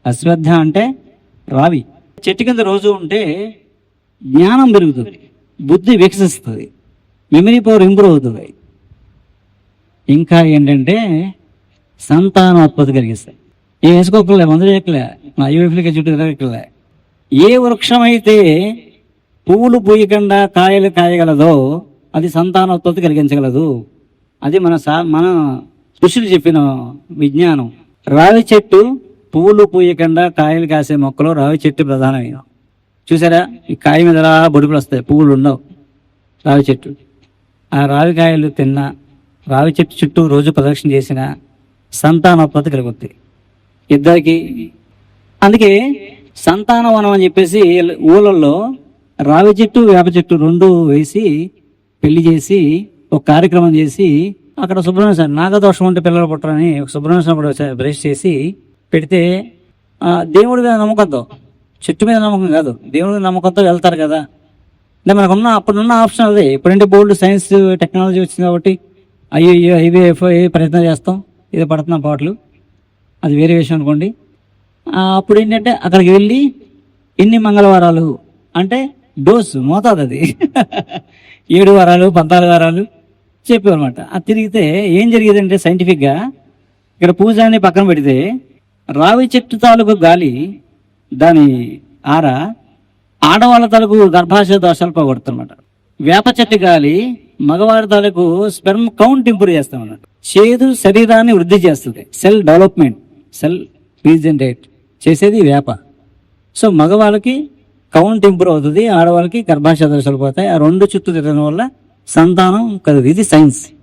అశ్వత్థ అంటే రావి. చెట్టు కింద రోజు ఉంటే జ్ఞానం పెరుగుతుంది, బుద్ధి వికసిస్తుంది, మెమరీ పవర్ ఇంప్రూవ్ అవుతుంది. ఇంకా ఏంటంటే సంతానోత్పత్తి కలిగిస్తాయి. ఏం వేసుకోకలే, మందులు చేయకలే, నా ఐవైఫ్లకి చుట్టూ తిరగకలే. ఏ వృక్షం అయితే పువ్వులు పూయకుండా కాయలు కాయగలదో అది సంతానోత్పత్తి కలిగించగలదు. అది మన ఋషులు చెప్పిన విజ్ఞానం. రావి చెట్టు పువ్వులు పూయకుండా కాయలు కాసే మొక్కలో రావి చెట్టు ప్రధానమైన. చూసారా, ఈ కాయ మీద బొడుపులు వస్తాయి, పువ్వులు ఉండవు. రావి చెట్టు, ఆ రావి కాయలు తిన్నా, రావి చెట్టు చుట్టూ రోజు ప్రదక్షిణ చేసిన సంతానోత్పత్తి కలుగుతుంది ఇద్దరికి. అందుకే సంతానవనం అని చెప్పేసి ఊళ్ళల్లో రావి చెట్టు వేప చెట్టు రెండు వేసి పెళ్లి చేసి ఒక కార్యక్రమం చేసి అక్కడ సుబ్రహ్మణ్య స్వామి నాగదోషం ఉంటే పిల్లలు పుట్టరని ఒక సుబ్రహ్మణ్య స్వామి కూడా బ్రష్ చేసి పెడితే దేవుడి మీద నమ్మకంతో, చెట్టు మీద నమ్మకం కాదు, దేవుడి మీద నమ్మకంతో వెళ్తారు కదా. అంటే మనకున్న అప్పుడున్న ఆప్షన్ అదే. ఇప్పుడంటే బోల్డ్ సైన్స్ టెక్నాలజీ వచ్చింది కాబట్టి అయ్యో ఐవీఎఫ్ ప్రయత్నం చేస్తాం, ఇది పడుతున్నాం పాటలు, అది వేరే విషయం అనుకోండి. అప్పుడు ఏంటంటే అక్కడికి వెళ్ళి ఎన్ని మంగళవారాలు అంటే డోసు మోతాదు అది 7 వారాలు 14 వారాలు చెప్పేవన్నమాట. అది తిరిగితే ఏం జరిగేదంటే సైంటిఫిక్గా ఇక్కడ పూజని పక్కన పెడితే రావి చెట్టు తాలూకు గాలి, దాని ఆడవాళ్ళ తాలూకు గర్భాశయ దోషాలు పోగొడుతున్నమాట. వేప చెట్టు గాలి మగవారి తాలూకు స్పెర్మ్ కౌంట్ ఇంప్రూవ్ చేస్తాం అన్నట్టు. చేదు శరీరాన్ని వృద్ధి చేస్తుంది, సెల్ డెవలప్మెంట్, సెల్ రీజనరేట్ చేసేది వేప. సో మగవాళ్ళకి కౌంట్ ఇంప్రూవ్ అవుతుంది, ఆడవాళ్ళకి గర్భాశయ దోషాలు పోతాయి. ఆ రెండు చుట్టూ తిరగడం వల్ల సంతానం కలుగుతుంది. ఇది సైన్స్.